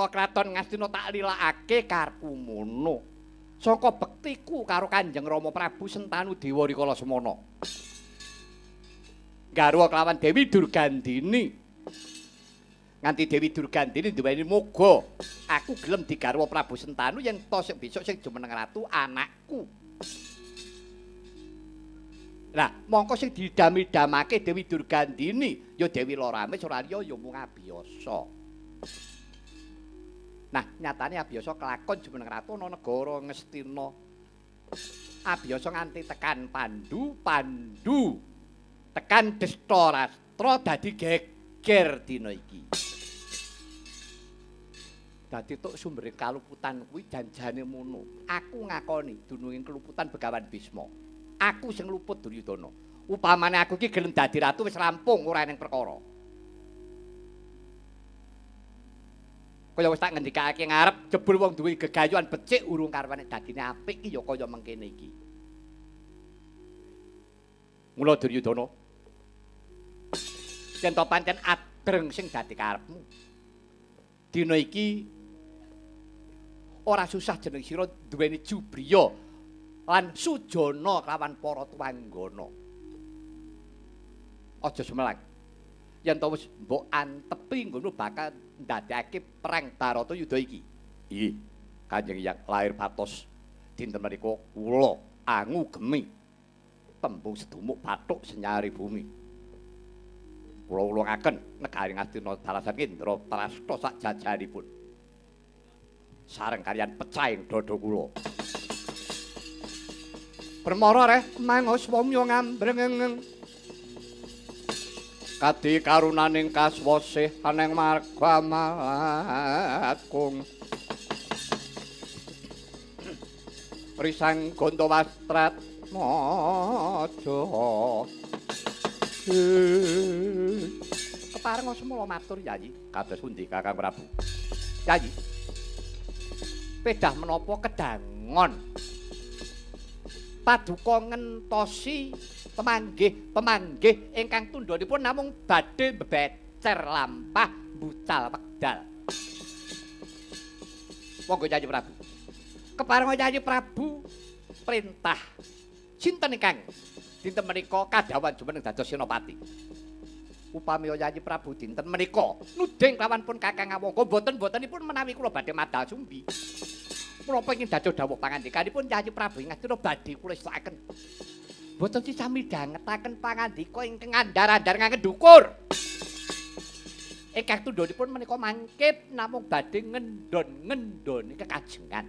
mula kraton Ngastina tak lilakake karepku mono. Saka bektiku karo Kanjeng Rama Prabu Sentanu Dewa Rikala Semana. Garwa kelawan Dewi Durgandini. Nganti Dewi Durgandini duweni moga aku gelem digarwa Prabu Sentanu yen to sing besok sing jumeneng ratu anakku. Lah, mongko sing didami-damake Dewi Durgandini ya Dewi Lorame ora liya ya mung Abiyasa. Nah, nyatane Abiyasa kelakon jumeneng ratu ana negara Ngastina. Abiyasa nganti tekan Pandhu, Pandhu tekan Destarastra dadi geger dina iki. Dadi tok sumbering kaluputan kuwi janjane mono. Aku ngakoni dununging keluputan Begawan Bisma. Aku sing luput Duryudana. Upamane aku iki gelem dadi ratu wis rampung ora eneng perkara. Kaya wis tak ngendikake ngarep jebul wong duwe gegayuhan becik urung karwane dadine apik iki ya kaya mengkene iki. Mula Duryudana. Yen to pancen adreng sing dadi karepmu. Dina iki ora susah jeneng sira duweni Jubriya lan Sujana kelawan para tuanggana. Aja semelang. Yen to wis mbok antepi ngono bakal ndadekake perang Baratayuda iki. Iki Kanjeng Hyang lair patos dinten menika kula angugemi tembung sedumuk bathuk senyari bumi. Kula ulungaken negari Ngastina dalasan Indra Prasta sak jajanipun. Sareng kaliyan pecahing dada kula. Permara reh mangos wamya ngambreng kadi karunaning kaswasih aneng marga malakung risang gondo wastrat maja kepareng semula matur Yayi kados pundi Kakang Prabu. Yayi pedah menapa kedangon paduka ngentosi pemanggih ingkang tundhonipun namung badhe bebecer lampah bucal wekdal. Monggo Yayi Prabu. Keparenga Yayi Prabu perintah sinten ingkang dinten menika kadhawan jumeneng dados senopati. Upami Yayi Prabu dinten menika nuding kawan pun Kakang Awangga boten-botenipun menawi kula badhe madal sumbi. Kula pengin dados dawuh pangandikanipun Yayi Prabu Ngastina badhe kula istakaken. Boten sami dangetaken pangandika ingkang andhar-andhar ngangge dukur. Ingkang tundhonipun menika mangkip namung badhe ngendhon-ngendhoni kekajengan.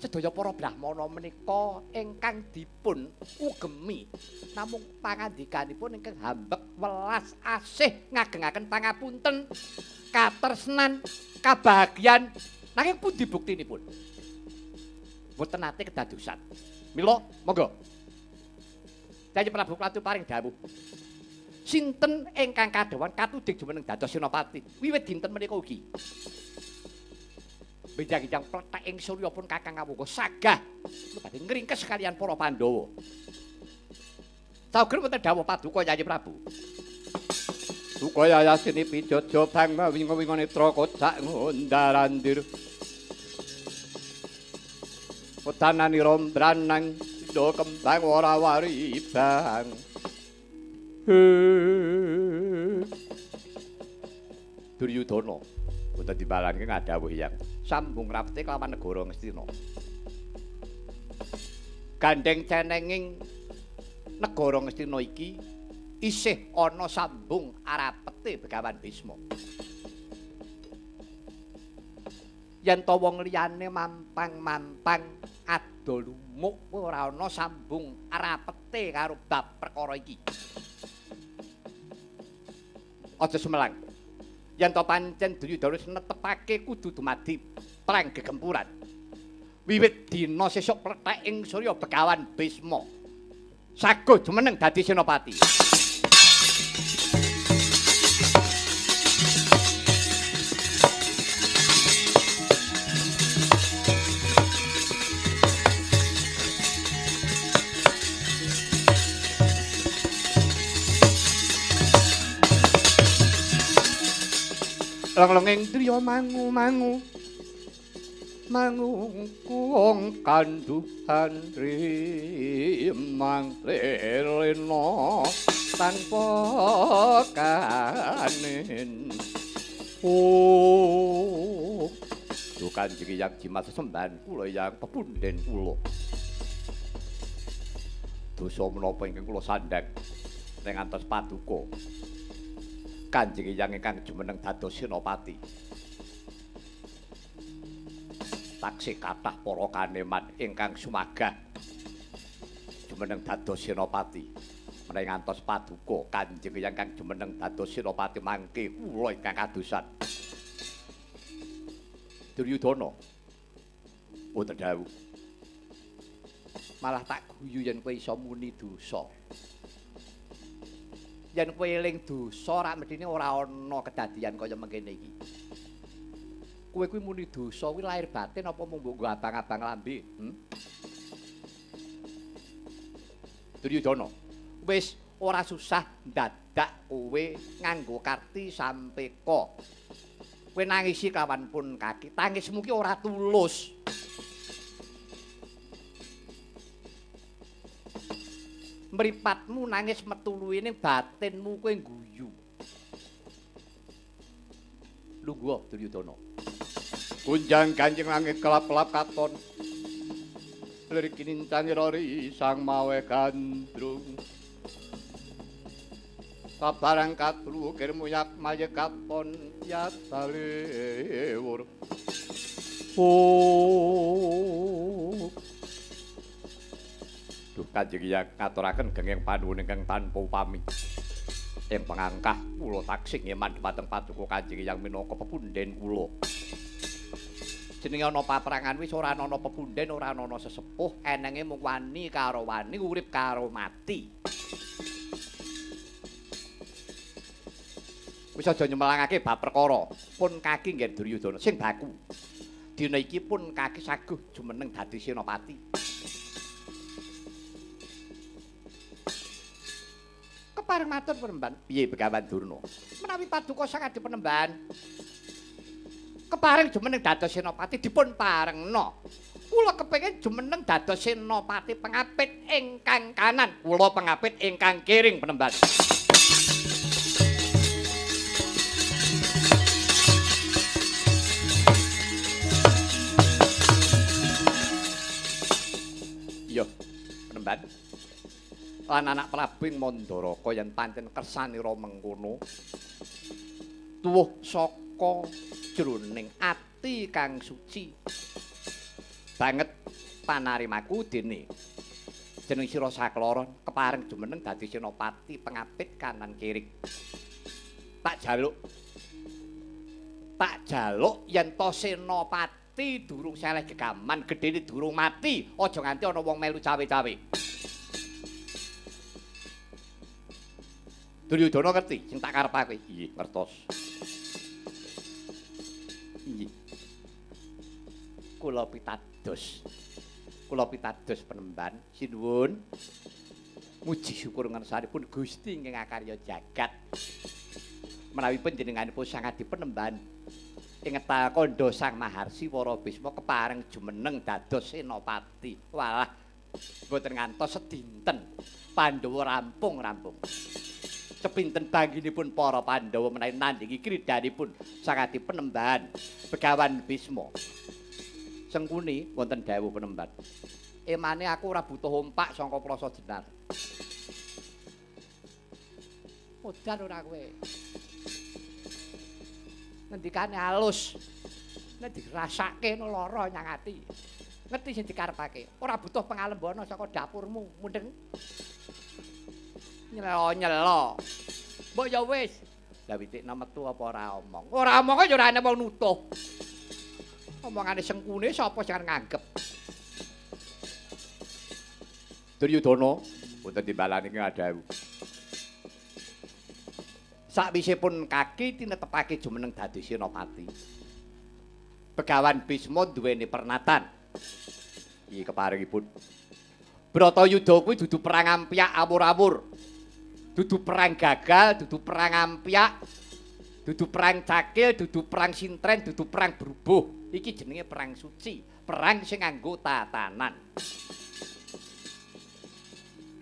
Sedaya para brahmana menika ingkang dipun ugemi namung pangandikanipun ingkang hambek welas asih ngagengaken pangapunten, katresnan, kabahagyan nanging pundi buktinipun? Mboten nate kedadosan. Mila monggo. Yayi Prabu Klatu paring dawuh. Sinten ingkang kadhawan katuding jumeneng dados senopati wiwit dinten menika ugi. Benjang-benjang pletek ing surya pun Kakang Awangga sagah badhe ngringkes kaliyan para Pandhawa. Sauger wonten dawuh paduka Yayi Prabu. Supaya yasini pijojo bang wingo-wingo netra kocak ngundarandir. Utanani rombranang do kembang ora wari bang. Duryudana boten dibalanke ngadhawuh Hyang sambung rapete kelawan negara Ngastina. Gandeng cenenging negara Ngastina iki isih ana sambung arapete Begawan Bisma. Yen to wong liyane mampang-mampang ado lumuk ora ana sambung arapete karo bab perkara iki. Aja semelang. Yen to pancen Duryudana netepake kudu dumadi perang gegempuran. Wiwit dina sesuk pletek ing surya Begawan Bisma. Saguh jumeneng dadi senopati. Lenglenging driya mangu kung kanduhan rimang lelena tanpa kanen dukan jiki yang jimat sesembahan kula yang pepunden kula dosa menapa ingkang kula sandhang ning antos paduka Kanjeng Hyang ingkang jumeneng dados senopati taksih kathah para kaneman ingkang sumagah jumeneng dados senopati menawi ngantos paduka Kanjeng Hyang kang jumeneng dados senopati mangke kula ingkang kadosan Duryudana wonten dawuh malah tak guyu yen kowe iso muni dosa yen kowe eling dosa rak medine ora ana kedadian kaya mengkene iki kowe kuwi muni dosa kuwi lahir batin apa mung mbok abang-abang lambe Duryudana wis ora susah dadak kowe nganggo karti sampeka kowe nangisi kawan pun kaki tangismu ki ora tulus mripatmu nangis metu luwene batinmu kowe guyu lungguh Duryudana kunjang Kanjeng langit kelap-kelap katon lirik kinintani rori sang mawe gandrung kabarang katru kirmuyak maya katon yatalewur Duh Kanjeng Hyang ngaturaken genging panuwun ingkang tanpa upami ing pangangkah kula taksih ngeman dhumateng paduka Kanjeng Hyang minangka pepunden kula jenenge ana paprangan wis ora ana pepunden ora ana sesepuh enenge mung wani karo wani urip karo mati wis aja nyemelangake bab perkara pun kaki nggih Duryudana sing baku dina iki pun kaki saguh jumeneng dadi senopati kepareng matur penemban piye Begawan Durna menawi paduka sakadi penemban kepareng jumeneng dados senopati dipun parengna kula kepengin jumeneng dados senopati pengapit ingkang kanan kula pengapit ingkang kiring penemban iya penemban lan anak Prabu Mandaraka yen pancen kersanira mengkono tuwuh saka jroning ati kang suci banget panarimaku dene jeneng sira sakloron kepareng jumeneng dadi senopati pengapit kanan kiri tak jaluk yen to senopati durung seleh gegaman gedene durung mati aja nganti ana wong melu cawe-cawe Duryudana ngerti sing tak karepake nggih ngertos Iya. Kula pitados penemban sinuwun muji syukur ngarsanipun Gusti ingkang akarya jagat menawi panjenenganipun sangadi penemban ing kandha Sang Maharsi para Bisma kepareng jumeneng dados senopati walah mboten ngantos sedinten Pandhawa rampung sepinten bangginipun para Pandhawa menawi nandhingi kridanipun sangadi penemban Begawan Bisma Sengkuni wonten dawuh penemban emane aku ora butuh ompak saka Plasa Jenar udan ora kowe ngendikane halus nek dirasake lara nyang ati ngerti sing dikarepake ora butuh pangalembana saka dapurmu mundeng nyelo mbok ya wis lah witikna metu apa ora omong ya ora ana wong nutuh omongane Sengkune sapa sing nganggep Duryudana wonten timbalan iki adhawu sakwisipun kaki tinetepake jumeneng dadi senopati Begawan Bisma duweni pernatan iki keparengipun Bratayuda kuwi dudu perang ampyak awur-awur dudu perang gagal dudu perang ampyak Dudu perang cakil, dudu perang sintren, dudu perang brubuh. Iki jenenge perang suci, perang sing nganggo tatanan.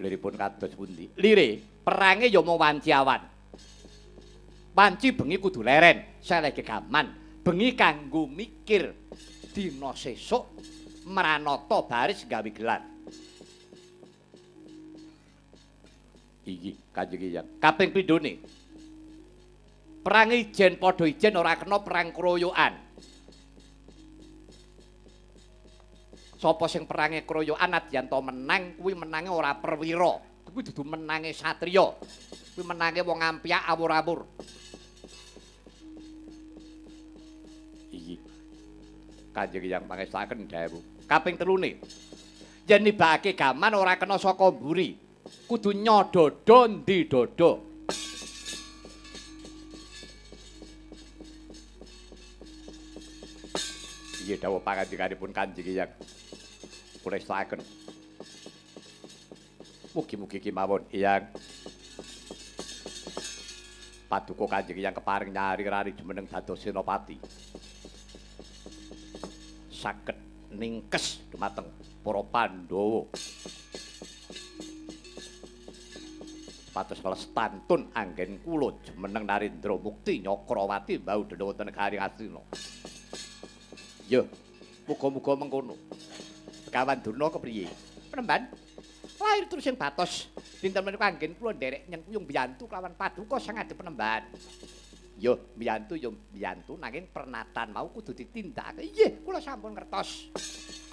Liripun kados pundi? Lire, perange ya mung wanci awan. Wanci bengi kudu leren, selege gaman. Bengi kanggo mikir. Dina sesuk mranata baris gawe gelar. Iki Kanjeng Hyang. Kaping pindhone. Perang ijen padha ijen ora kena perang kroyokan. Sapa sing perange kroyokan adyan to menang kuwi menange ora perwira. Kuwi dudu menange satriya. Kuwi menange wong ampyak awur-awur. Iki Kanjeng Hyang pangestaken dawuh. Kaping telune. Yen nibake gaman ora kena saka mburi. Kudu nyododo ndi dodo. Iki dawuh pangandikanipun Kanjeng Hyang. Purestaken. Mugi-mugi kemawon Hyang. Paduka Kanjeng Hyang keparing nyari-rari jumeneng dados senopati. Saged ningkes dumateng para Pandhawa. Pados kelestantun anggen kula jumeneng Narendra Mukti Nyakrawati mbau dene wonten negari Astina. Ya, muga-muga mengkono. Kawan Durna kepriye? Penemban. Lahir terus sing batos. Dinten menika anggen kula nderek nyengkuyung mbiyantu kelawan paduka sang ade penemban. Ya, mbiyantu ya mbiyantu nanging pernatan mau kudu ditindakake. Nggih, kula sampun ngertos.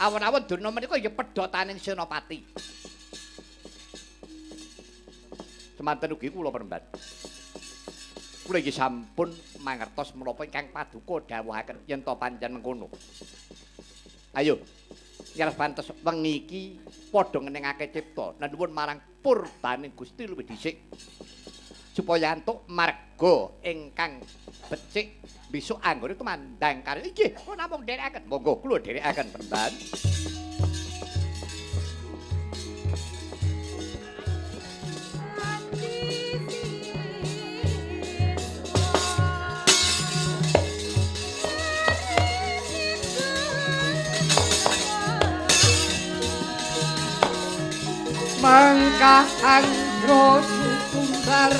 Awan-awan Durna menika nggih pedhotaning senopati. Semanten ugi kula penemban. Kula iki sampun mangertos menapa ingkang paduka dawuhaken yen to pancen mengkono. Ayo, yen pantes wengi iki padha ngeningake cipta nuwun marang purbaning Gusti luwih dhisik. Supaya antuk marga ingkang becik besok anggone tumandang karo iki kula namung dherekaken. Monggo kula dherekaken penemban. Mangka angro sumbar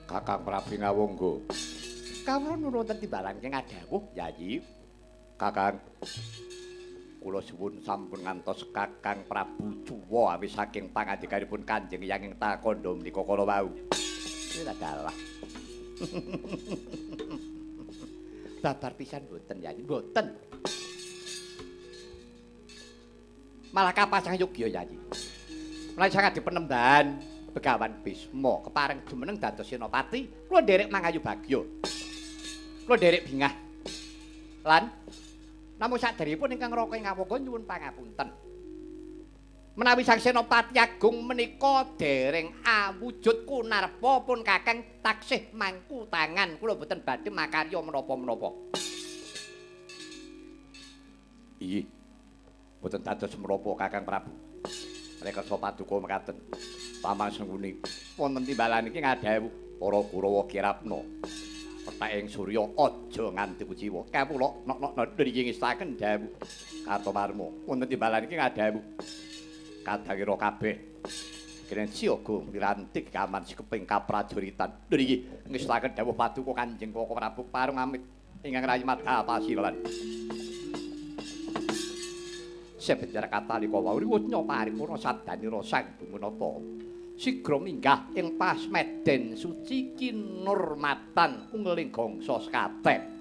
Kakang Prabu Ngawangga. Kawula nuwun wonten timbalan keng adhawuh, Yayi. Kakang kula suwun sampun ngantos Kakang Prabu Cuwa awis saking pangandikanipun Kanjeng Hyang ing Takandha menika kala wau. Iki adalah. Babar pisan mboten, Yayi, mboten. Malah kapasang yogya, Yayi. Mulai sangat dipenembahan Begawan Bisma kepareng jumeneng dados senopati, kula nderek mangayu bagya. Kula nderek bingah. Lan namung saderengipun ingkang raka ing ngawaga nyuwun pangapunten. Menawi sang senopati agung menika dereng awujud kunarpa pun Kakang taksih mangku tangan kula boten badhe makarya menapa-menapa. Iya. Boten dados menapa Kakang Prabu. Mereka sopaduka mekaten. Paman Sengguni wonten timbalan iki ngadhewu para Kurawa Kirapna. Petek ing Surya aja nganti kuciwa. Kawula nok-nok niki ngestaken dawuh Kartomarma. Wonten timbalan iki ngadhewu kadhangira kabeh. Kenen siaga miranti kaman sikeping kaprajuritan. Niki ngestaken dawuh paduka Kanjeng Koko Prabu Parung Amit ingkang rayi madha pasilan. Sebenjar katalika wau riwutnya paripurna sadanira sang Bumunata sigra minggah ing pasmeden suci kinurmatan ungling gangsa sekaten.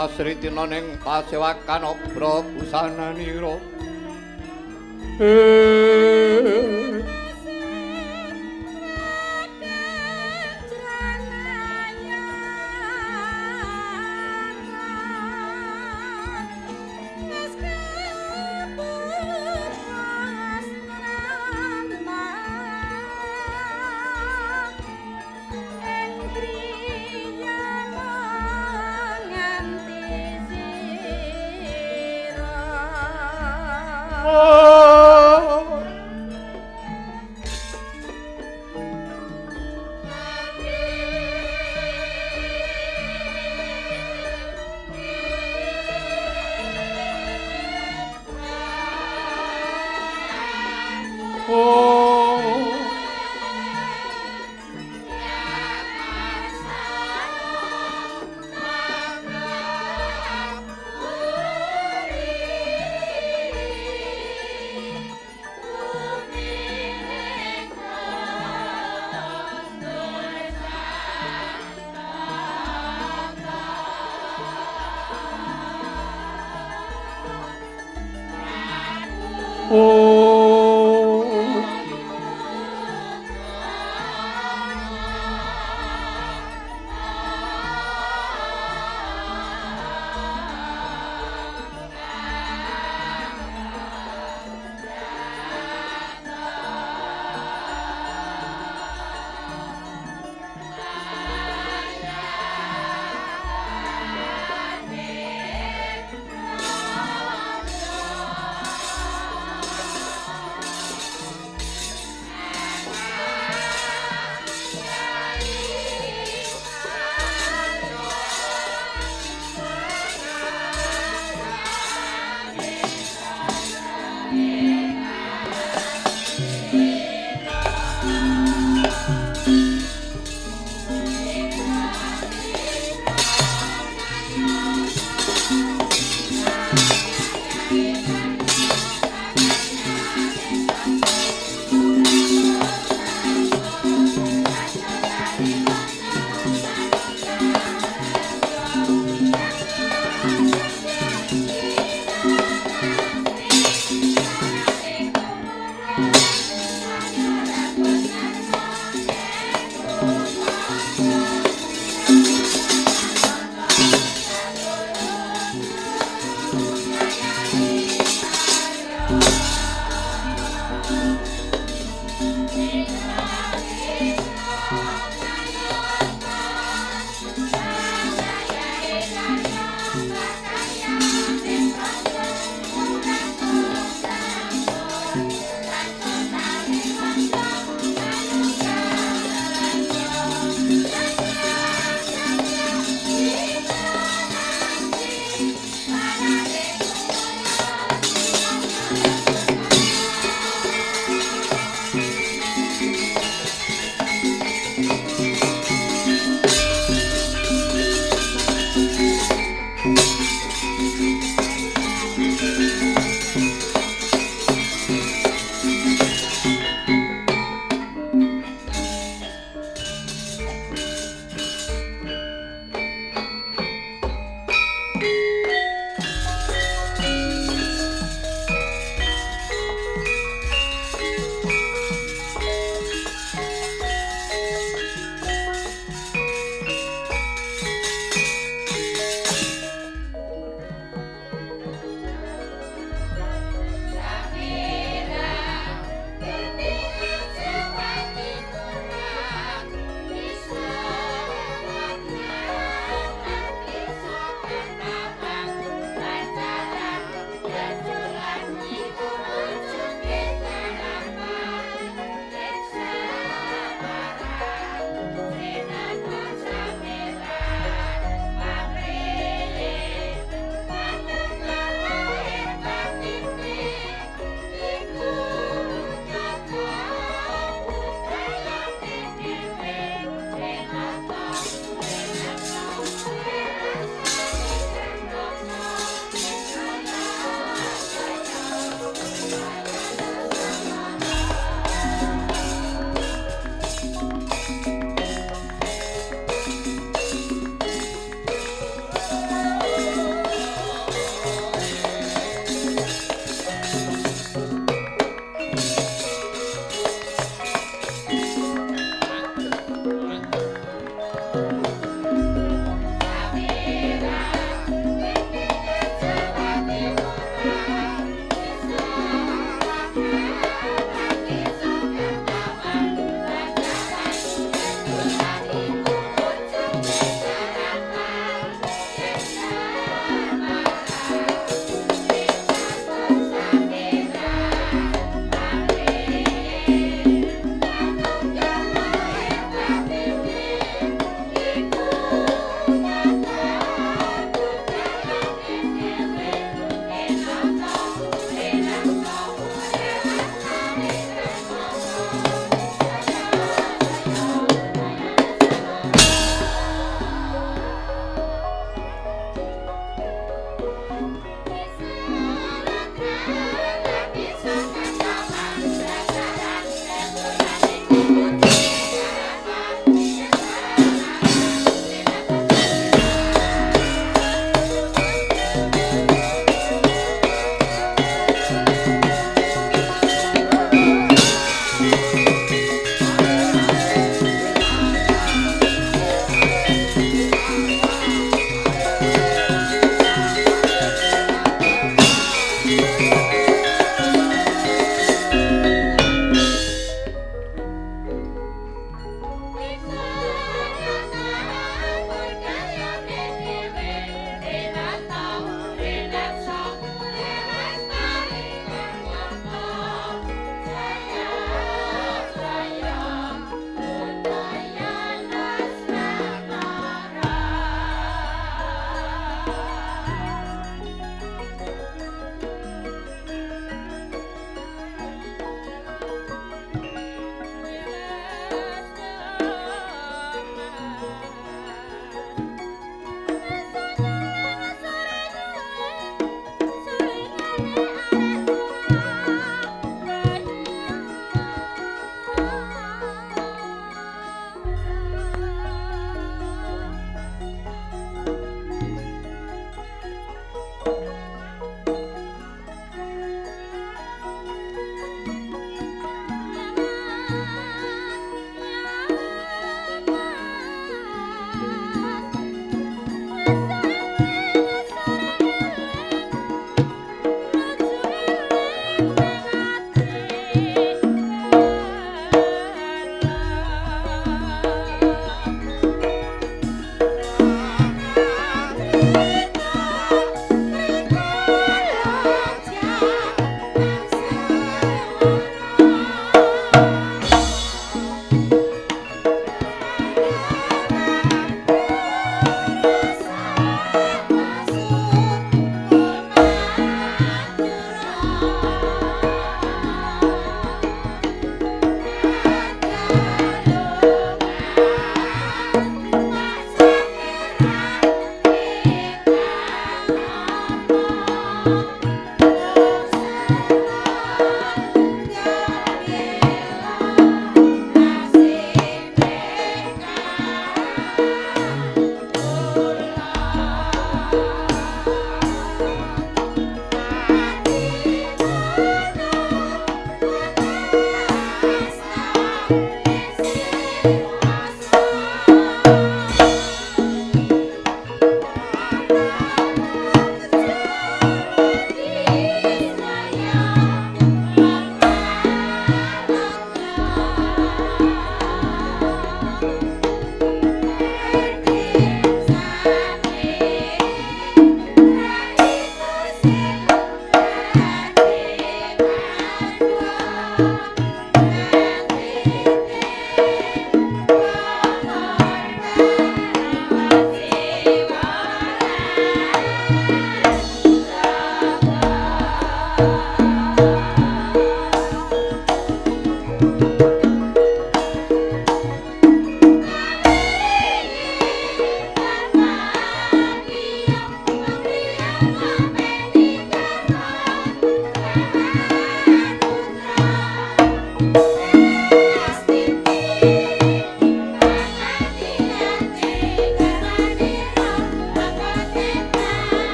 Asritina ning pasewakan obra busananira.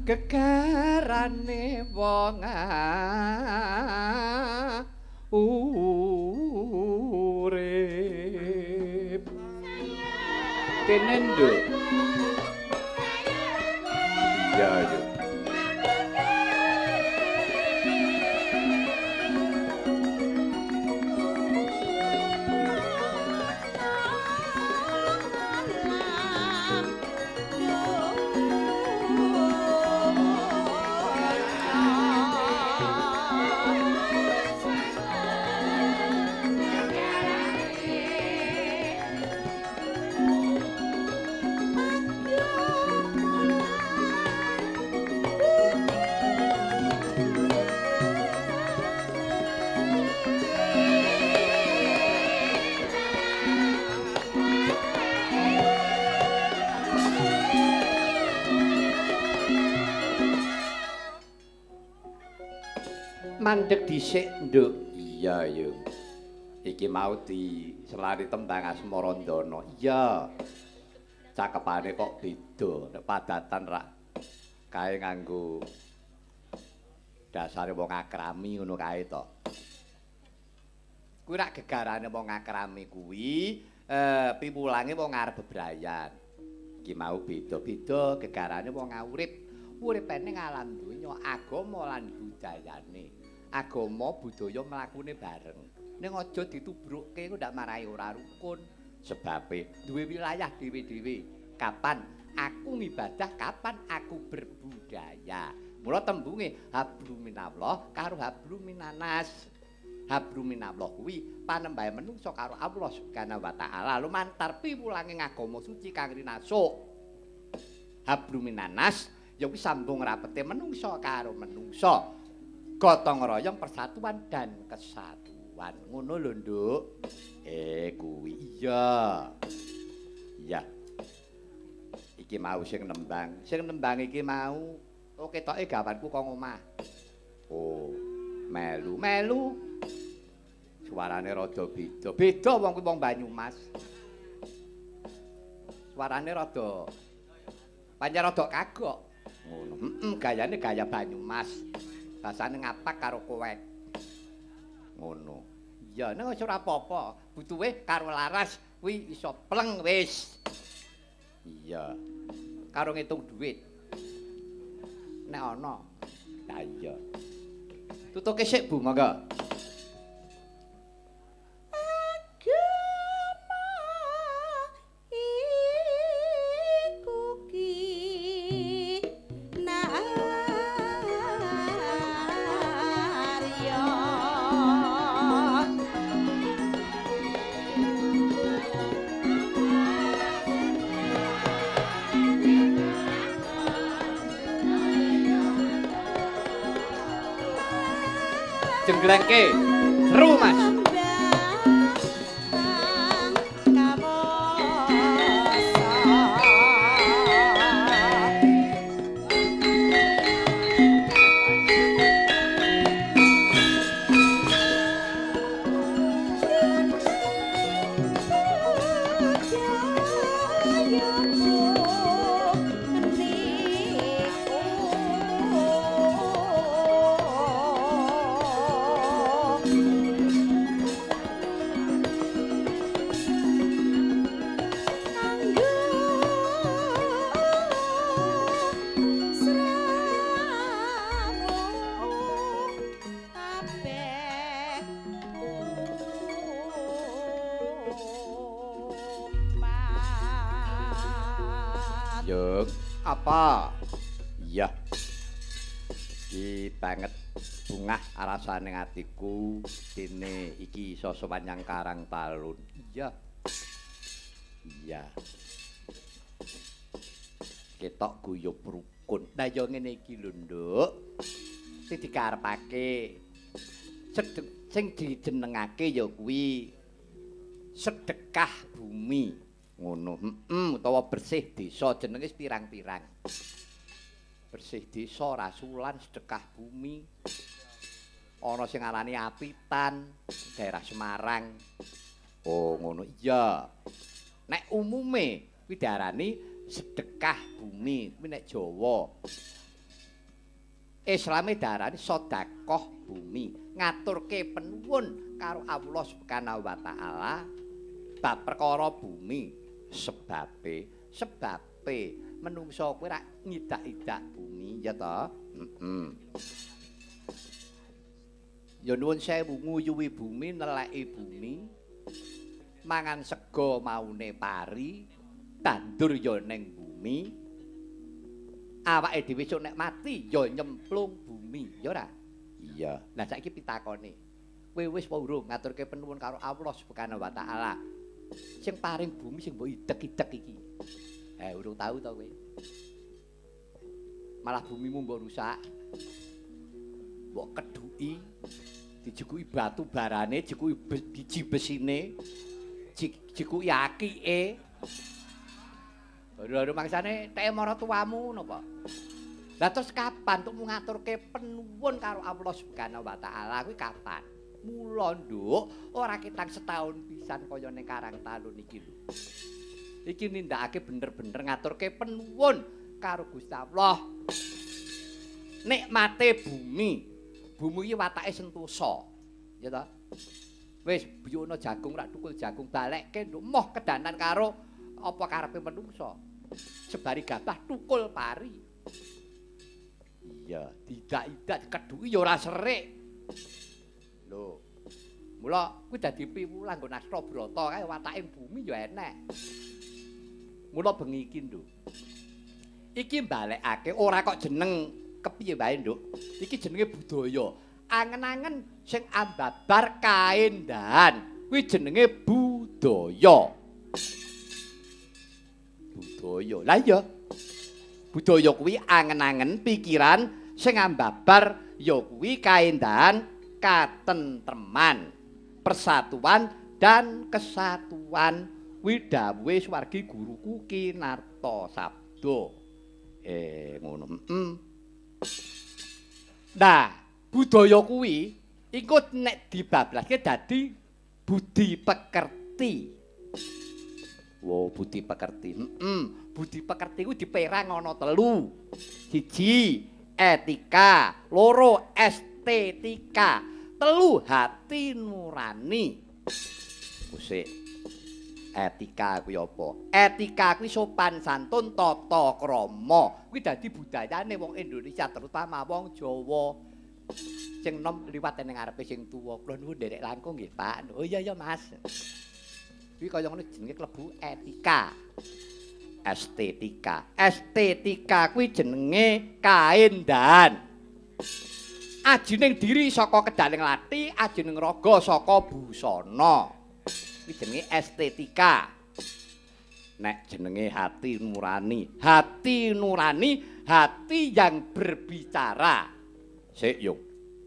Gegarane wong urip kene nduk ya yo mandeg dhisik nduk iya yo iki mau di selari tembang Asmarandana iya cakepane kok beda nek padatan rak kae nganggo dasare wong akrami ngono kae to kuwi rak gegarane wong akrami kuwi piwulange wong arep bebrayan iki mau beda-beda gegarane wong urip uripane ngalam donya agama lan budayane agama budaya mlakune bareng ning aja ditubrukke kok ndak marahi ora rukun sebabe duwe wilayah dhewe-dhewe kapan aku ngibadah kapan aku berbudaya mula tembunge hablu minallah karo hablu minanas hablu minallah kuwi panembahe menungso karo Allah Subhanahu wa taala lumantar piwulange agama suci kang rinasuk hablu minanas ya kuwi sambung rapete menungso karo menungso gotong royong persatuan dan kesatuan ngono lho nduk kuwi iya iya iki mau sing nembang iki mau ketoke gawanku kok omah oh melu suarane rada beda wong kuwi wong Banyumas suarane rada pancen rada kagok ngono gayane gaya Banyumas basane ngapak karo kowek ngono iya nek ora apa-apa butuhe karo laras kuwi iso pleng wis iya karo ngitung dhuwit nek ana ha iya tutuke sik Bu monggo Jengglengke seru Mas. Yuk, apa? Iya. Iki banget bungah rasane atiku dene iki iso sepanjang Karang Talun. Iya. Iya. Ketok guyub rukun. Lah ya ngene iki lho, Nduk. Sing dikarepake sing dijenengake ya kuwi sedekah bumi. Ngono, utawa bersih desa jenenge pirang-pirang. Bersih desa rasulan sedekah bumi. Ana sing arani apitan daerah Semarang. Oh, ngono iya. Nek umume kuwi diarani sedekah bumi, kuwi nek Jawa. Islame diarani sedekah bumi, ngaturke penuwun karo Allah Subhanahu wa taala bab perkara bumi. Sebabe menungso kuwi rak ngidak-idak bumi ya ta. Ya nuwun sewu nguyuwi bumi neleki bumi. Mangan sega maune pari, tandur ya ning bumi. Awake dhewe nek mati ya nyemplung bumi, ya ora? Iya. Lah saiki pitakone. Kowe wis apa urung ngaturke penuwun karo Allah Subhanahu wa taala? Sing paring bumi sing mbok idek-idek iki. Urung tahu to kowe. Malah bumimu mbok rusak. Mbok keduki, dijukuki batu barane, jikuki biji besine, jikuki akike. Baru mangsane tek mara tuamu napa? Lah terus kapan untuk ngaturke penuwun karo Allah Subhanahu wa taala kuwi kapan? Mula nduk ora ketang setahun pisan kaya ning Karang Talun iki lho. Iki nindakake bener-bener ngaturke penuwun karo Gusti Allah. Nikmate bumi. Bumi iki watake sentosa. Ya ta? Wis buyuna jagung rak tukul jagung balekke nduk moh kedanan karo apa karepe menungso. Sebari gabah tukul pari. Iya, tidak-idak keduki ya ora serik. Lho. Mula kuwi dadi piwulang nggo Nastrabrata kae watake bumi ya enek. Mula bengi iki, Nduk. Iki balekake ora kok jeneng kepiye wae, Nduk. Iki jenenge budaya. Angen-angen sing ambabar kaendahan kuwi jenenge budaya. Budaya. Lah iya. Budaya kuwi angen-angen pikiran sing ambabar ya kuwi kaendahan katentreman, persatuan dan kesatuan. Kuwi dawuhe swargi guruku Kinarta Sabda. Ngono. Nah, budaya kuwi iku nek dibablaske dadi budi pekerti. Wow, budi pekerti. Budi pekerti ku diperang ana 3. 1 etika, 2 estetika, 3 hati nurani. Kusik. Etika kuwi apa? Etika kuwi sopan santun tata krama. Kuwi dadi budayane wong Indonesia terutama wong Jawa. Sing nom liwat ning ngarepe sing tuwa. Kula nuwun nderek langkung nggih, Pak. Oh iya ya, Mas. Kuwi kaya ngono jenenge klebu etika. Estetika. Estetika kuwi jenenge kaendahan. Ajining diri saka kedaling lati, ajining raga saka busana. Kuwi jenenge estetika. Nek jenenge hati nurani. Hati nurani, hati yang berbicara. Sik yo.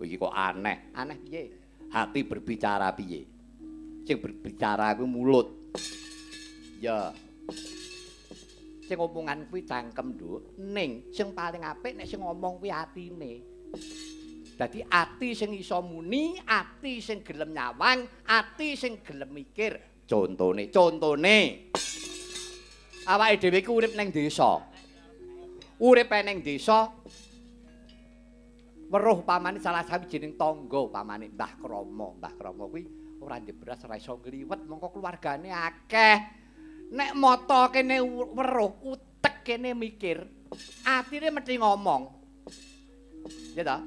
Iki kok aneh. Aneh piye? Hati berbicara piye? Sing berbicara kuwi mulut. Ya. Sing omongan kuwi cangkem, Nduk. Ning sing paling apik nek sing ngomong kuwi atine. Dadi ati sing iso muni, ati sing gelem nyawang, ati sing gelem mikir. Contone awake dhewe iku urip ning desa. Urip ning desa weruh pamane salah sawijining tangga pamane Mbah Krama. Mbah Krama kuwi ora ndek beras ora iso ngliwet mongko keluargane akeh. Nek mata kene weruh, utek kene mikir, atine mesti ngomong. Ya ta?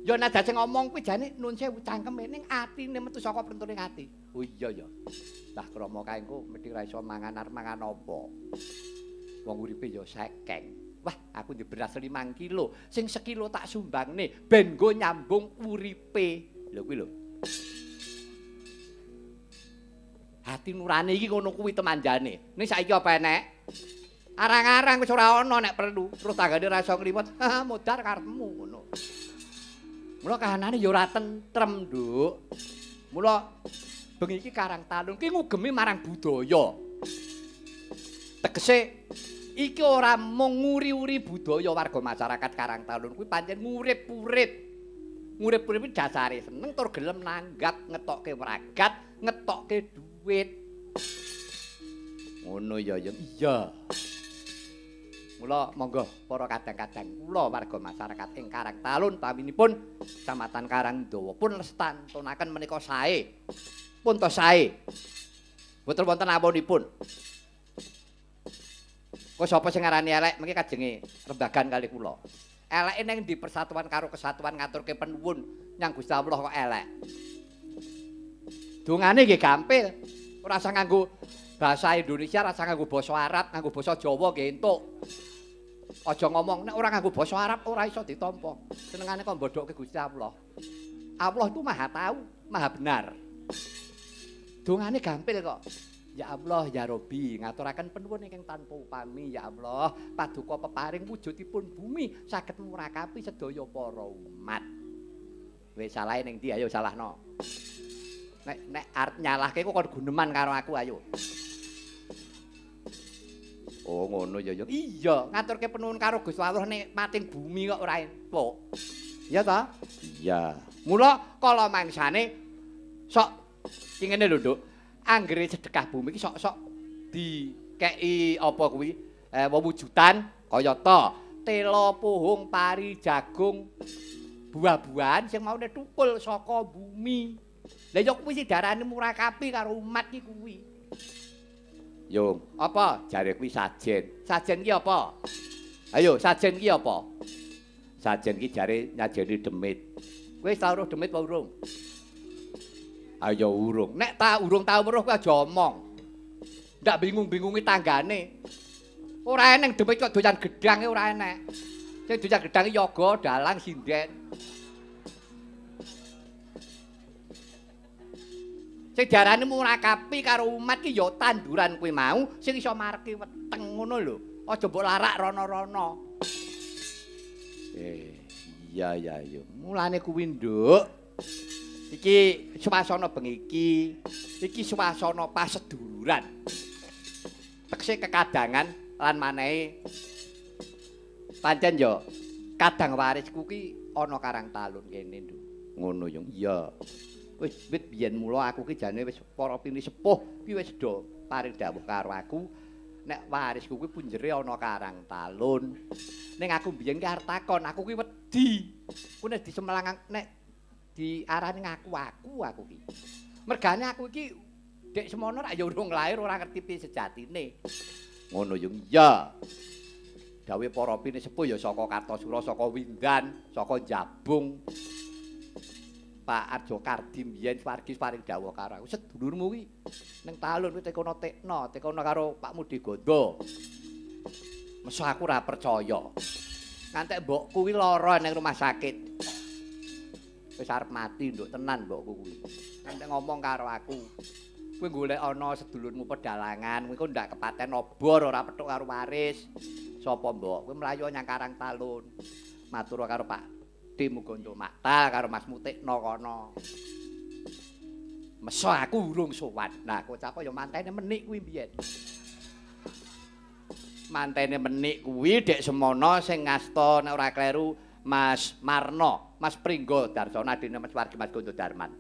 Ya nada sing ngomong kuwi jane nun sewu cangkeme ning atine metu saka penturing ati. Oh iya ya. Mbah Krama kae engko mesti ora iso mangan apa. Wong uripe ya sekeng. Wah, aku ndek beras 5 kilo, sing sekilo tak sumbangne ben nggo nyambung uripe. Lho kuwi lho. Hati nurani iki ngono kuwi temanjane. Ning saiki apa enek? Arang-arang wis ora ana nek perlu. Terus tanggane ra iso ngliwet. Ha, modar karepmu ngono. Mula kahanane ya ora tentrem, Nduk. Mula bengi iki Karang Talun ki ngugemi marang budaya. Tegese iki ora mung nguri-uri budaya warga masyarakat Karang Talun kuwi pancen ngurip-urip. Ngurip-urip dasare seneng tur gelem nanggap ngetokke wragat, ngetokke duit. Ngono ya ya. Iya. Mula monggo para kadang-kadang kula warga masyarakat ing Karang Talun taminipun Kecamatan Karangdawa pun lestantunaken menika sae. Pun to sae. Mboten wonten apunipun. Kok sapa sing ngarani elek mengki kajenge rembagan kali kula. Eleke ning di persatuan karo kesatuan ngaturke penuwun nyang Gusti Allah kok elek. Dungane nggih gampil. Ora usah nganggo bahasa Indonesia, ora usah nganggo basa Arab, nganggo basa Jawa nggih entuk. Aja ngomong nek ora nganggo basa Arab ora iso ditampa. Senengane kok mbodhokke Gusti Allah. Allah itu Maha Tahu, Maha Benar. Dungane gampil kok. Ya Allah, ya Rabbi, ngaturaken penuwun ingkang tanpa upami, ya Allah, paduka peparing wujudipun bumi saged murakapi sedaya para umat. Wis salah ning ndi ayo salahno. Nek arep nyalahke kok guneman karo aku ayo. Oh ngono ya ya. Iya, ngaturke penuwun karo Gusti Allah nikmating bumi kok ora empuk. Iya ta? Iya. Mula kala mangsane sok ngene lho, Nduk. Anggere sedekah bumi iki sok-sok dikeki apa kuwi wewujudan kaya ta tela puhung pari jagung buah-buahan sing maune tukul saka bumi. Lah ya kuwi sing darane murakapi karo umat iki kuwi. Yo, apa jare kuwi sajen. Sajen ki apa? Ayo, sajen ki apa? Sajen ki jare nyajeni demit. Wis tau weruh demit apa urung? Ayo urung. Nek urung tau weruh kuwi aja omong. Ndak bingung-bingungi tanggane. Ora eneng demit kok doyan gedhange ora enek. Sing doyan gedhange yoga, dalang, sinden. Sing diarani murakapi karo umat ki ya tanduran kuwi mau sing iso mareki weteng ngono lho. Aja mbok larak rono-rono. Iya ya yo. Mulane kuwi, Nduk. Iki swasana bengi iki swasana paseduluran. Tekse kekadangan lan manehe pancen ya kadang warisku ki ana Karang Talun kene, Nduk. Ngono yo. Iya. Wis wit biyen mula aku ki jane wis para pini sepuh ki wis do paring dawuh karo aku nek warisku kuwi punjere ana Karang Talun. Ning aku biyen ki arep takon, aku ki wedi. Ku nek disemelang nek diarani ngaku aku ki. Mergane aku iki dek semono rak ya urung lair ora ngerti piye sejatine. Ngono yo iya. Dawe para pini sepuh ya saka Kartosura, saka Windan, saka Jabung. Pak Arjo Kardi mbiyen wargi paring dawuh karo aku. Sedulurmu kuwi ning Talun kuwi tekono karo Pak Mudi Gondo. Mesuk aku ora percaya. Ngantek mbokku kuwi lara ning rumah sakit. Wis arep mati nduk tenan mbokku kuwi. Ngantek ngomong karo aku. Kowe golek ana sedulurmu pedalangan, kowe kok ndak kepaten obor ora petuk karo waris. Sapa mbok? Kowe mlayu nyang Karang Talun. Matur karo Pak Pakde Mugondo Maktal karo Mas Mutikno kono. Mesa aku urung sowan. Nah, kocap ya mantene menik kuwi mbiyen. Mantene menik kuwi dek semono sing ngasta nek ora kleru Mas Marno, Mas Pringgo Darsana dene Mas Wargi Mas Gondo Darman.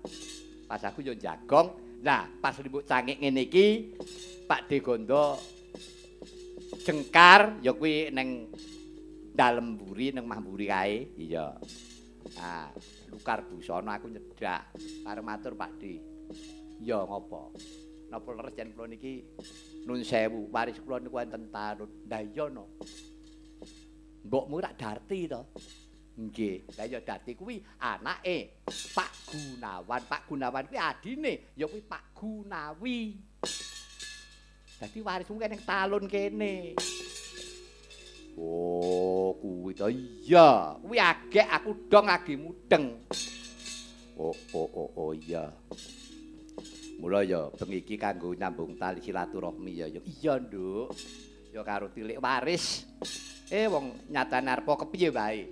Pas aku yo jagong. Nah, pas ribut cangik ngene iki Pakde Gondo jengkar ya kuwi ning dalem mburi ning Mahmburi kae. Iya. Ah, Lukar busana aku nyedak karo matur Pakde. Ya ngopo? Napa leres yen kula niki nun sewu waris kula niku wonten tarut. Lah iya no. Mbokmu tak darti to. Nggih, lah ya dadi kuwi anake Pak Gunawan. Pak Gunawan kuwi adine ya kuwi Pak Gunawi. Dadi warismu kene talun kene. Oh, kuwi to iya. Kuwi agek aku dong lagi mudeng. Oh iya. Mula ya bengi iki kanggo nyambung tali silaturahmi ya. Iya, Nduk. Ya karo tilik waris. Wong nyatane arep kepiye wae.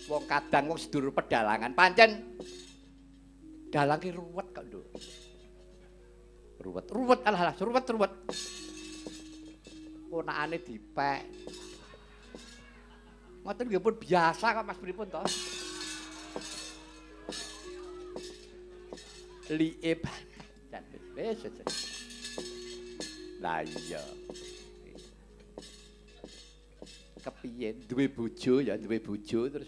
Wong kadang wong sedulur pedalangan pancen dalang ki ruwet kok, Nduk. Ruwet alah ruwet. Ponakane dipek. Ngoten nggih pun biasa kok Mas pripun to? Liip. Wis. Lah iya. Kepiye duwe bojo terus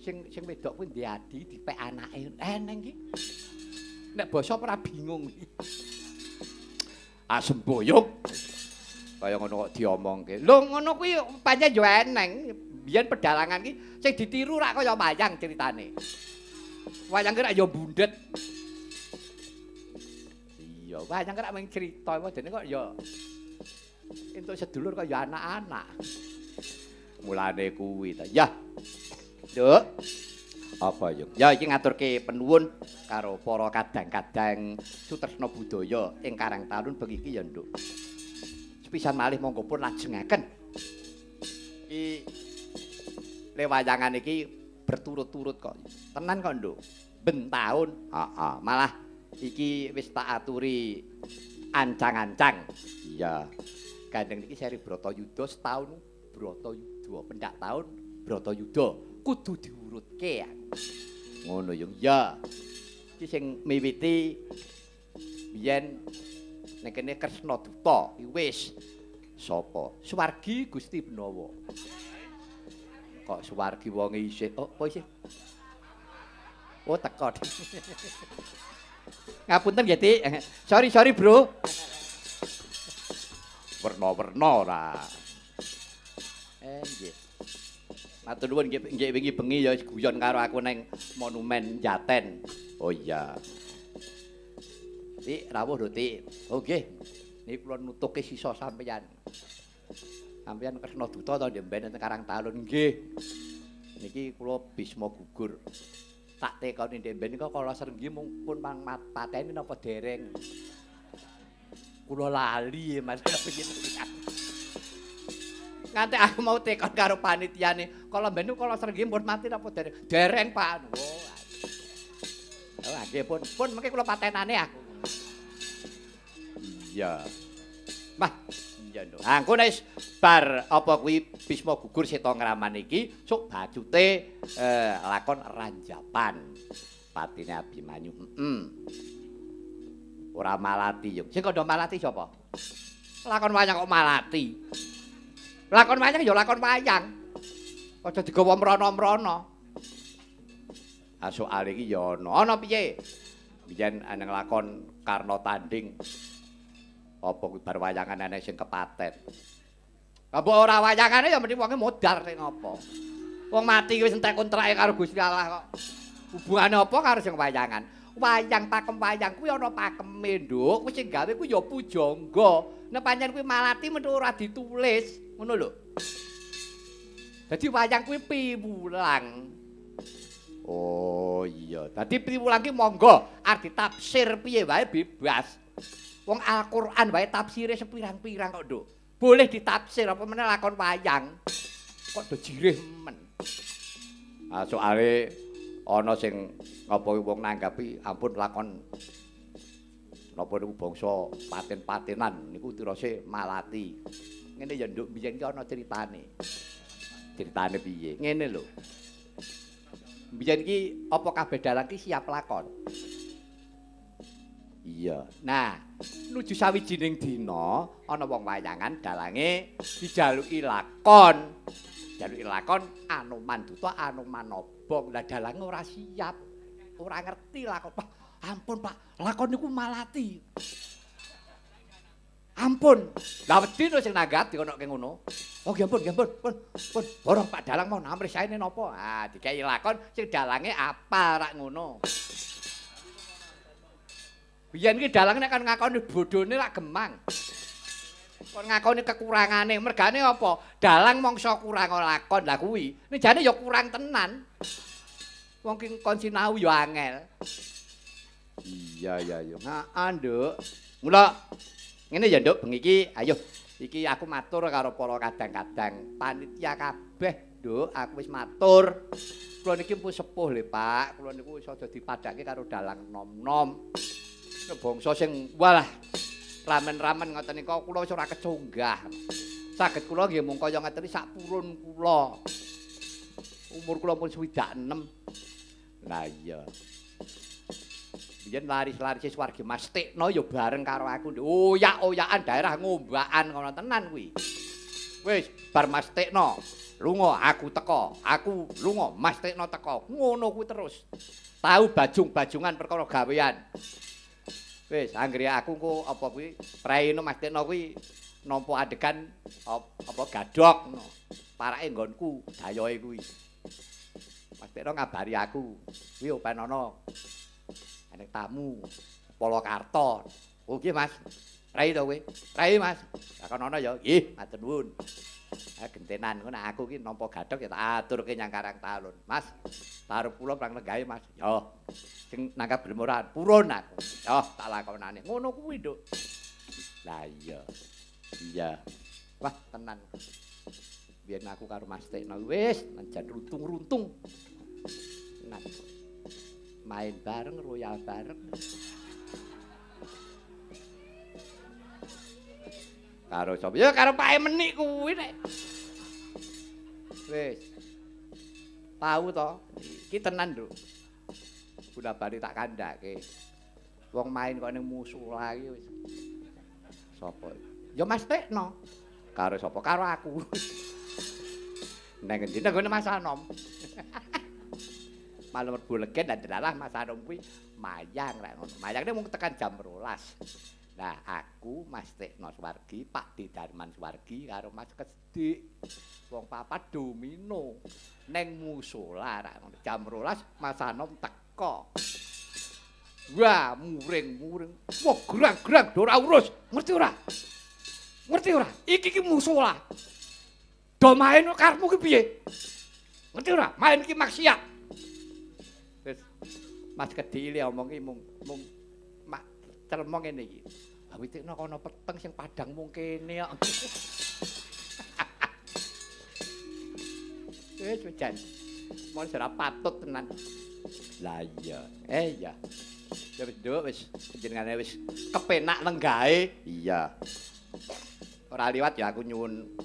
sing wedok kuwi ndek adi dipek anake eneng iki. Nek basa ora bingung iki. Asemboyong. Kaya ngono kok diomongke. Lho ngono kuwi pancen yo eneng. Biyen pedalangan ki sing ditiru rak kaya wayang ceritane. Wayang ki rak yo bundet. Iya, wayang ki rak mung crita dene kok yo entuk sedulur kaya anak-anak. Mulane kuwi ta. Yah. Nduk. Apa yo? Ya iki ngaturke penuwun karo para kadang-kadang sutresna budaya ing Karang Tarun bengi iki ya, Nduk. Sepisan malih monggo pun lajengaken. Iki lewayangan iki berturut-turut kok. Tenan kok, Nduk. Ben taun. Heeh, malah iki wis tak aturi ancang-ancang. Iya. Gandeng iki seri Bratayuda setahun Bratayuda, pendak tahun Bratayuda kudu diurutke ya. Ngono yo. Ya. Iki sing miwiti biyen nek kene Kresna Duta iki wis sapa? Suwargi Gusti Benawa. Kok Suwargi wonge isih apa isih? Oh teko. Ngapunten nggih, Dik. Sorry, Bro. Werna-werna ora. Nggih. Matur nuwun nggih wingi bengi ya guyon karo aku neng Monumen Jaten. Oh iya. Dik, rawuh lho, Dik. Oh nggih. Niki kula nutuke sisa sampeyan. Sampeyan Kresna Duta to ndemben teng Karang Tarun nggih. Niki kula bisma gugur. Tak tekoni ndemben nika kala Srenggi mung pun pateni napa dereng. Kula lali Mas nganti aku mau tekon karo panitiane kala mben kala Srenggi pun mati napa dereng. Dereng Pak. Oh nggih pun mengke kula patenane aku. Iya. Mah, iya lho. Angko nek bar apa kuwi Bisma gugur Seta Ngraman iki sok bacute lakon ranjapan. Patine Abimanyu. Ora malati yo. Sing kandha malati sapa? Lakon wayang kok malati. Lakon wayang ya lakon wayang. Aja digawa mrana-mrana. Ah soal iki ya ana piye? Biyen ana lakon Karna Tanding. Apa kuwi bar wayangan ana sing kepaten. Lah mbok ora wayangane ya mesti wonge modal sing apa. Wong mati wis entek kontrake karo Gusti Allah kok. Hubungane apa karo sing wayangan? Wayang pakem wayang kuwi ana pakeme, Nduk. Kuwi sing gawe kuwi ya pujangga. Nek pancen kuwi malati metu ora ditulis, ngono lho. Dadi wayang kuwi piwulang. Oh iya, dadi piwulang ki monggo arep ditafsir piye wae bebas. Wong Al-Qur'an wae tafsire sepirang-pirang kok, Nduk. Boleh ditafsir apa meneh lakon wayang. Kok do jireh men. Soale ana sing apa wong nanggapi ampun lakon napa niku bangsa paten-patenan niku tirose malati. Ngene ya nduk biyen ki ana critane. Critane piye? Ngene lho. Biyen ki apa kabeh dalang ki siap lakon. Iya. Nah, nuju sawijining dina ana wong wayangan dalange dijaluki lakon. Jaluki lakon Anoman Duta Anoman Obong. Lah dalange ora siap. Ora ngerti lakon. Pak, ampun Pak, lakon niku malati. Ampun. Lah wedi to sing nanggati ana kene ngono. Oh nggih ampun, nggih ampun. Pun. Borong Pak Dalang mau namri saene napa? Ah, dikai lakon sing dalange apal rak ngono. Biyen ki dalang nek kan ngakoni bodhone rak gemang. Kon ngakoni kekurangane, mergane apa? Dalang mangsa kurang lakon. Lah kuwi, nek jane ya kurang tenan. Wong ki kon sinau ya angel. Iya. Heeh, Nduk. Mula ngene ya, Nduk, bengi iki ayo iki aku matur karo para kadang-kadang panitia kabeh, Nduk, aku wis matur. Kula niki pun sepuh lho, Pak. Kula niku wis aja dipadhake karo dalang nom-nom. Bangsa sing walah ramen-ramen ngoten nika kula wis ora kecunggah. Saged kula nggih mung kaya ngeten sak purun kula. Umur kula pun 26. Lah iya. Biyen laris-laris Swargi Mas Tikno ya bareng karo aku. Oyak-oyakan daerah ngombakan ngono tenan kuwi. Wis bar Mas Tikno lunga aku teko. Aku lunga Mas Tikno teko. Ngono kuwi terus. Tahu bajung-bajungan perkara gawean. Wis anggere aku engko apa kuwi praene Mas Tikno kuwi nampa adegan apa gadhok ngono. Parake nggonku dayoe kuwi. Mas Tikno ngabari aku. Kuwi openono ana tamu Polokarto. Oh nggih Mas. Rai to kowe? Rai Mas. Lakonono ya. Nggih, matur nuwun. Gentenan ngono aku ki nampa gadhok ya tak aturke nyang Karang Talun. Mas, taruh kula prang legahe Mas. Yo. Sing nangkap blemoran purun aku. Yo, tak lakonane. Ngono kuwi, Nduk. Lah iya. Iya. Wah, tenan. Biyen aku karo Mas Tekno wis najan runtung-runtung. Tenan. Main bareng, royal bareng. Karo sapa? Ya karo Pak Emenik kuwi nek. Wis. Tahu to? Iki tenan, Nduk. Guna bali tak kandhake. Wong main kok ning musula iki wis. Sapa? Ya Mas Tekno. Karo sapa? Karo aku. Neng endi nang Mas Anom. Malah mlebu legen dalah Mas Anom kuwi mayang rek ngono. Mayangne mung tekan jam 12. Nah, aku Mas Tekno Swargi, Pak Didarman Swargi karo Mas Kedik. Wong papat domino neng musala rak jam 12 Mas Anom teko. Wah, muring-muring. Wah, gerang-gerang ora urus. Ngerti ora? Ngerti ora? Iki musala. Do main karepmu ki piye? Ngerti ora? Main ki maksiat. Wis Mas Kedik iki omong ki mung mak celmong ngene iki. Witikno kono peteng sing padang mung kene kok. Wis jan. Mon ora patut tenan. Lah iya. Ya. Ya wis nduk wis jenengane wis kepenak lenggahe. Iya. Ora liwat ya aku nyuwun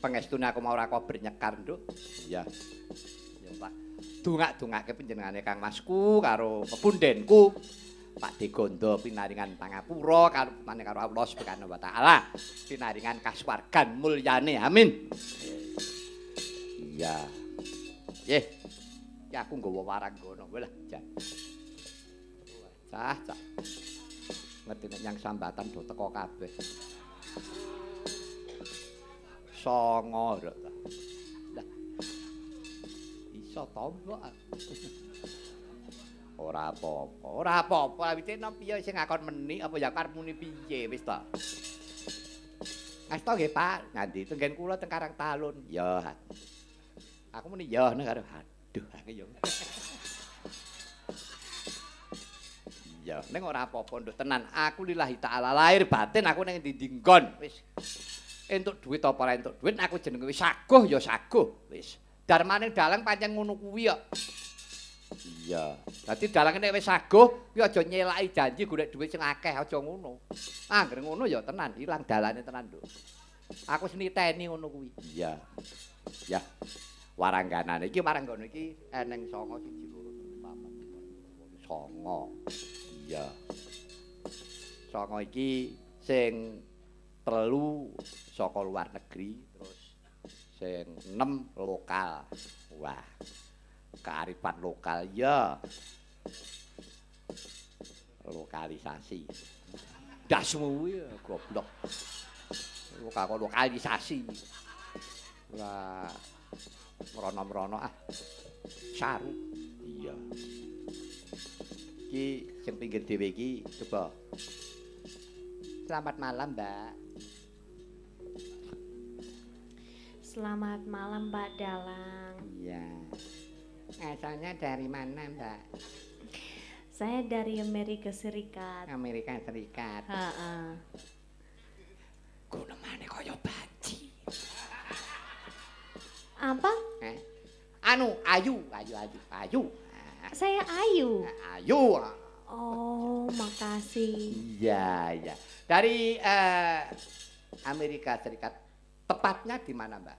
pangestune aku mau ora kober nyekar nduk. Iya. Ya Pak. Dongak-dongake panjenengane Kang Masku karo pepundhenku. Pak Degondo pinaringan pangapura karo karo Allah Subhanahu wa taala. Pinaringan kasuwargan mulyane. Amin. Iya. Nggih. Ya aku nggawa waranggono kowe lah, Jan. Cah. Ngerti nek nyang sambatan do teko kabeh. Songo rek ta. Lah. Iso tombo. Ora apa-apa. Witikno piye sing ngakon meni apa ya karep muni piye wis ta. Asta nggih Pak, ngandi tenggen kula teng Karang Talun. Ya. Aku muni ya nang karo aduh aku ya. Ya, ning ora apa-apa nduk tenan. Aku lillahi taala lahir batin aku ning ndi nggon wis. Entuk duit apa ora entuk duit aku jenenge wis saguh ya saguh wis. darmane dalang pancen ngono kuwi kok. Iya. Dadi dalange nek wis saguh, kuwi aja nyelaki janji golek dhuwit sing akeh, aja ngono. Angger ngono ya tenan ilang dalane tenan, Nduk. Aku wis niteni ngono kuwi. Iya. Ya. Warangganane iki maranggono iki eneng 9 1 2 3 4 9. Iya. 9 iki sing 3 saka luar negeri terus sing 6 lokal. Wah. Kearifan lokal ya. Lokalisasi. Dasmu ya goblok. Lokalisasi. Wah. Merono-merono saru. Iya. Iki sing pinggir dhewe iki coba. Selamat malam, Mbak. Selamat malam, Mbak Dalang. Iya. Asalnya dari mana, Mbak? Saya dari Amerika Serikat. Amerika Serikat. Heeh. Gunemane kaya banci. Apa? Anu, ayu. Saya Ayu. Ayu. Oh, makasih. Iya, iya. Dari Amerika Serikat. Tepatnya di mana, Mbak?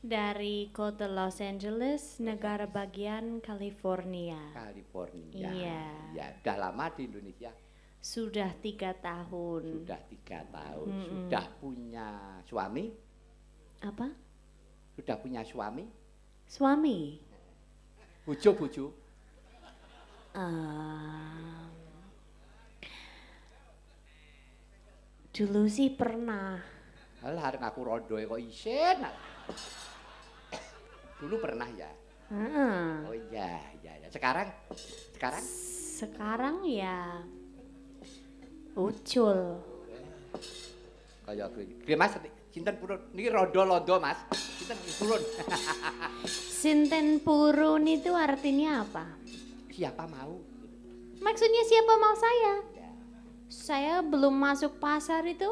Dari kota Los Angeles, negara bagian California. California. Iya. Ya, udah lama di Indonesia? Sudah 3 tahun. Sudah 3 tahun. Sudah punya suami? Apa? Sudah punya suami? Suami? Bojo-bojo? Dulu sih pernah. Alah, arek aku rondoe kok isin. Dulu pernah ya? Oh iya, iya. Sekarang? Sekarang ya ucul. Kayak gue. Mas, sinten purun? Niki rondo-londo, Mas. Sinten purun? Sinten purun itu artinya apa? Siapa mau? Maksudnya siapa mau saya? Ya. Saya belum masuk pasar itu.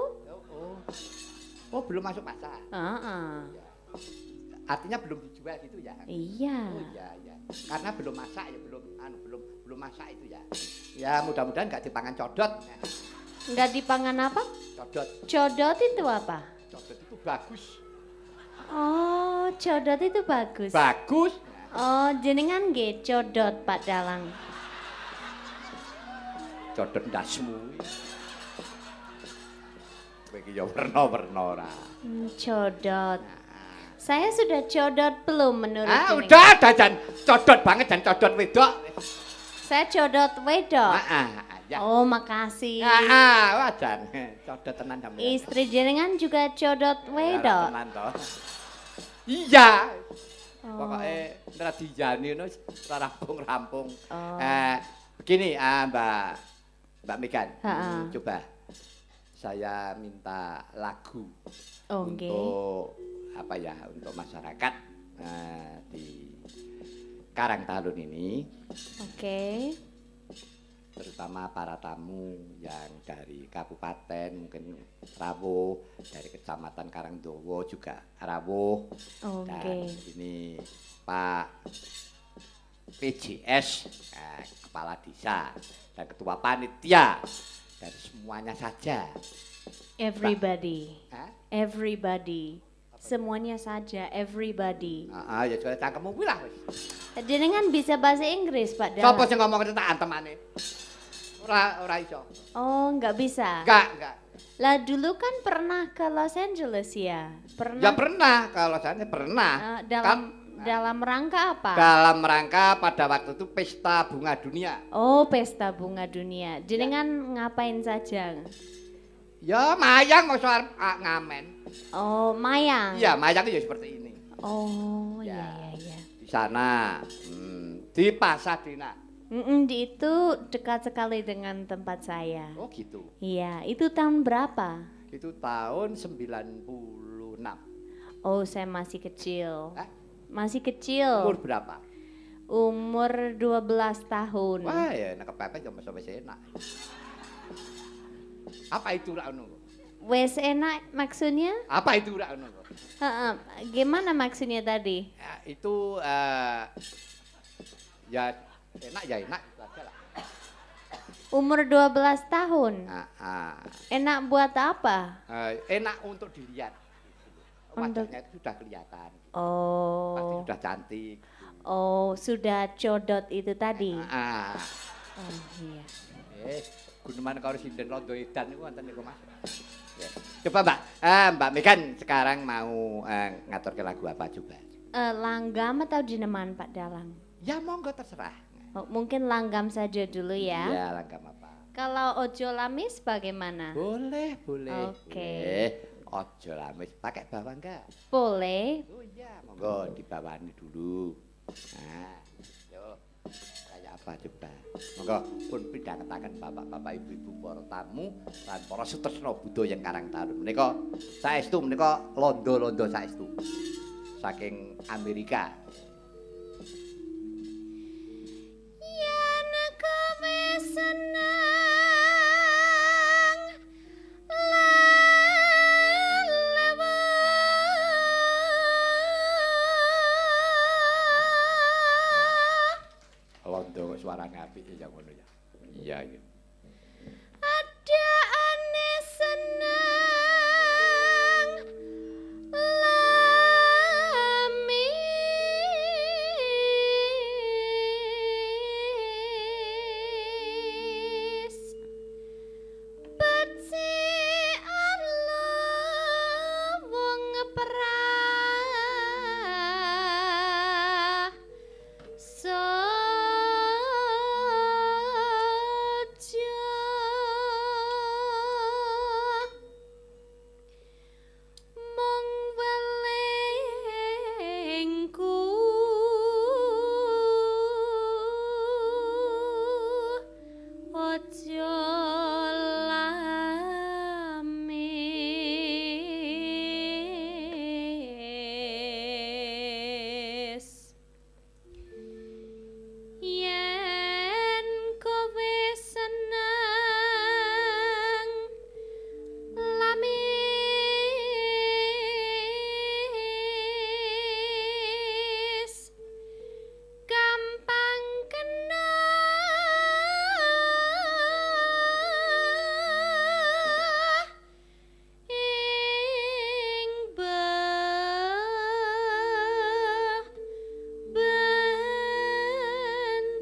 Oh, belum masuk pasar? Ya. Artinya belum dijual gitu ya? Iya. Oh iya, iya. Karena belum masak ya, belum masak itu ya. Ya mudah-mudahan nggak dipangan codot. Nggak dipangan apa? Codot. Codot itu apa? Codot itu bagus. Oh, codot itu bagus. Bagus. Oh, jenengan nggih codot Pak Dalang. Codot ndasmu. Kowe iki ya werna-werna ora. Codot. Saya sudah codot belum menurut jenengan? Udah jan codot banget jan codot wedok. Saya codot wedok. Ya. Oh, makasih. Wajan. Codot tenan sampeyan. Istri jenengan juga codot wedok. Tenan to. Iya. Oh. Pokoknya tradijani no rampung-rampung. Oh. Begini Mbak Megan, coba saya minta lagu untuk apa ya, untuk masyarakat di Karang Taruna ini. Oke. Terutama para tamu yang dari kabupaten mungkin Rawuh, dari kecamatan Karangdowo juga Rawuh. Dan ini Pak PJS, kepala desa dan ketua panitia dan semuanya saja. Everybody. Everybody. Semuanya saja, everybody. Ya juga cangkemmu kuwi lah wis. Jenengan bisa bahasa Inggris, Pak Dalang? Sopo sing ngomong tak antemane? Ora iso. Oh, enggak bisa. Enggak. Lah dulu kan pernah ke Los Angeles ya? Pernah. Ya pernah, kalau saya pernah. Dalam rangka apa? Dalam rangka pada waktu itu pesta bunga dunia. Oh, pesta bunga dunia. Jenengan ngapain saja? Ya mayang mau soal ngamen. Oh, mayang. Iya, mayang ya seperti ini. Oh, iya. Di sana, di Pasadena. Itu dekat sekali dengan tempat saya. Oh gitu. Iya, itu tahun berapa? Itu tahun 96. Oh, saya masih kecil. Masih kecil. Umur berapa? Umur 12 tahun. Wah ya, nak kepepet sampai enak. Apa itu lah anu? Wes enak maksudnya? Apa itu ora ngono kok? Heeh, gimana maksudnya tadi? Ya, itu ya enak ya enak itu aja lah. Umur 12 tahun. Enak buat apa? Enak untuk dilihat. Wajahnya itu sudah kelihatan. Oh. Pasti sudah cantik. Oh, sudah codot itu tadi. Oh iya. Guneman karo sinden rondo edan niku wonten niku Mas. Ya. Coba Mbak, Mbak Megan sekarang mau ngaturke lagu apa coba? Langgam atau jeneman Pak Dalang? Ya monggo terserah. Oh, mungkin langgam saja dulu ya. Iya, langgam apa? Kalau Ojo Lamis bagaimana? Boleh, boleh. Oke. Ojo Lamis pakai bawang enggak? Boleh. Oh iya, monggo dibawani dulu. Nah, yo. Kayak apa coba? Monggo pun pidhangetaken bapak-bapak ibu-ibu para tamu lan para sutresna budaya yang Karang Taruna. Menika saestu menika londo-londo saestu. Saking Amerika. Yen kowe seneng Londo kok suarane apik ya ngono ya. Iya iya. ada ane seneng lamis beci arlo wong perah mong welengku ojo lamis yen kowe seneng lamis gampang kena ing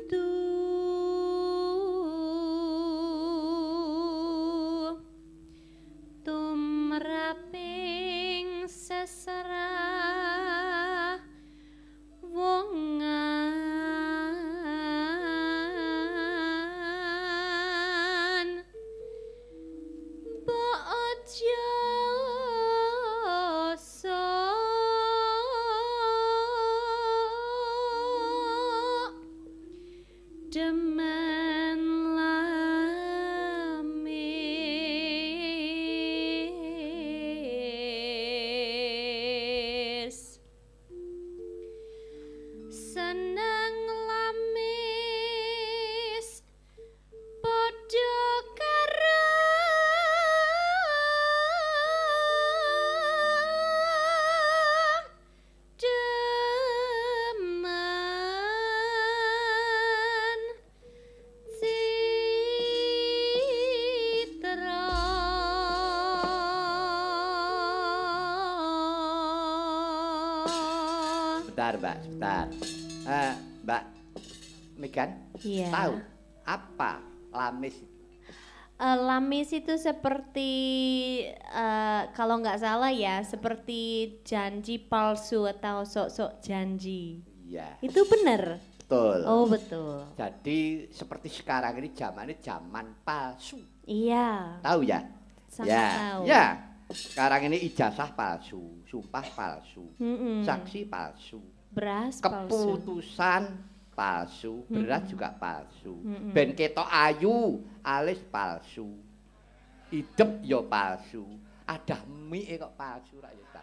bentu tumraping seserah wongan mbok ojo sok demen lamis seneng lamis padha karo demen citra Sebentar, Mbak, sebentar. Mbak Megan, Iya. tahu apa lamis? Lamis itu seperti kalau nggak salah ya seperti janji palsu atau sok-sok janji. Iya, Itu benar. betul. Oh betul. Jadi seperti sekarang ini zaman palsu. Iya. Tahu ya? Sangat Ya, tahu. ya. Sekarang ini ijazah palsu, sumpah palsu, Mm-mm. saksi palsu, Beras palsu. keputusan palsu, beras juga palsu. Mm-mm. Ben ketok ayu, alis palsu. Idep yo palsu. Ada mie kok palsu ra ya ta.